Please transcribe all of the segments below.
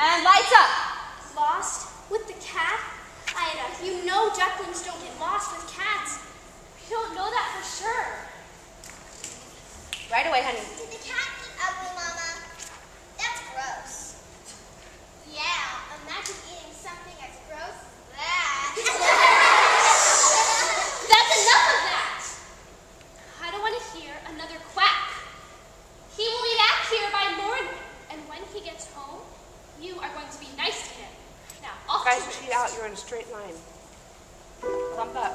And lights up. Lost with the cat? Ida, you know ducklings don't get lost with cats. We don't know that for sure. Right away, honey. Did the cat eat ugly, Mama? That's gross. Yeah, imagine eating something as gross as that. That's enough of that. I don't want to hear another quack. He will be back here by morning, and when he gets home, you are going to be nice to him. Now, off Guys, to cheat out. You're in a straight line. Clump up.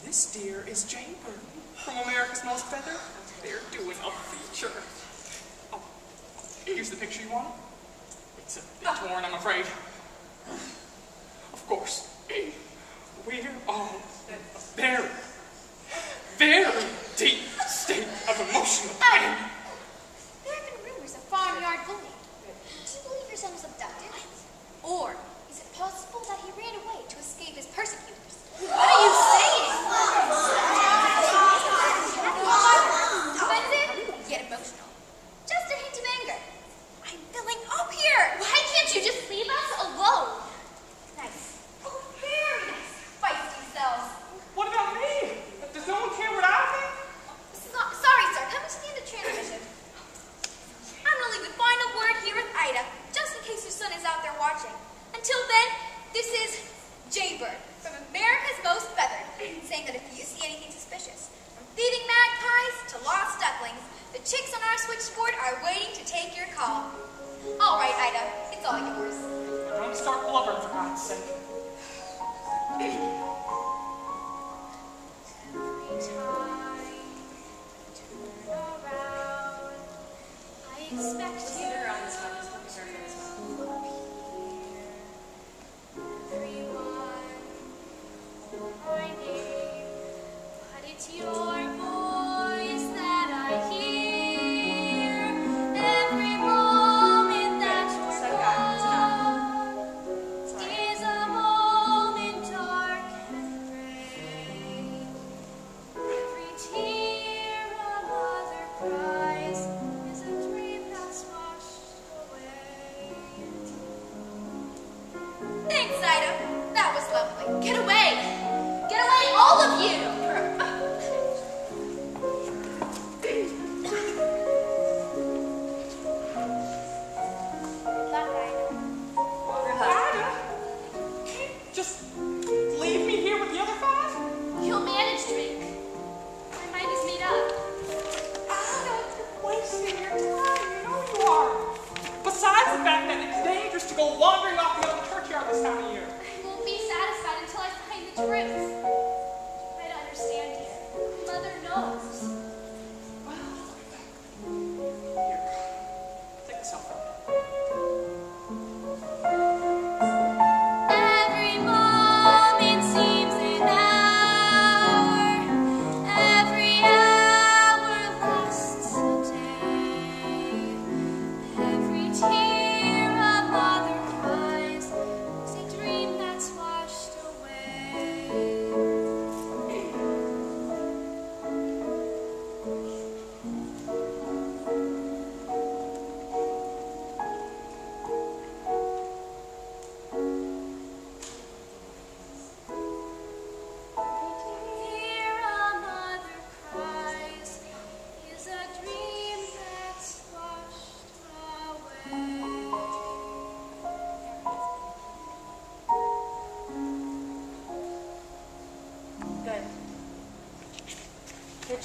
This deer is Jaybird from America's Most Feathered. They're doing a feature. Oh, here's the picture you wanted. It's a bit torn, I'm afraid. Of course, we're all in a very, very deep state of emotional pain. There have been rumors of farmyard bullying. Do you believe your son was abducted? Or is it possible that he ran away to escape his persecutors? What are you saying? Offensive, yet emotional. Just a hint of anger. I'm filling up here. Why can't you just leave us alone? Nice. Oh, very nice. Feisty selves. What about me? Does no one care what I think? Sorry, sir. Coming to the end of transmission. I'm going to leave the final word here with Ida, just in case your son is out there watching. Until then, this is Jaybird from America's Most Feathered, saying that if you see anything suspicious, from thieving magpies to lost ducklings, the chicks on our switchboard are waiting to take your call. All right, Ida, it's all yours. Don't start blubbering, for God's sake. Every time you turn around, I expect you to appear. Everyone, my name, but it's your voice that I hear every moment that you're gone is a moment dark and gray. Every tear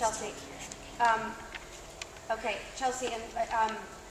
Chelsea. Okay, Chelsea, and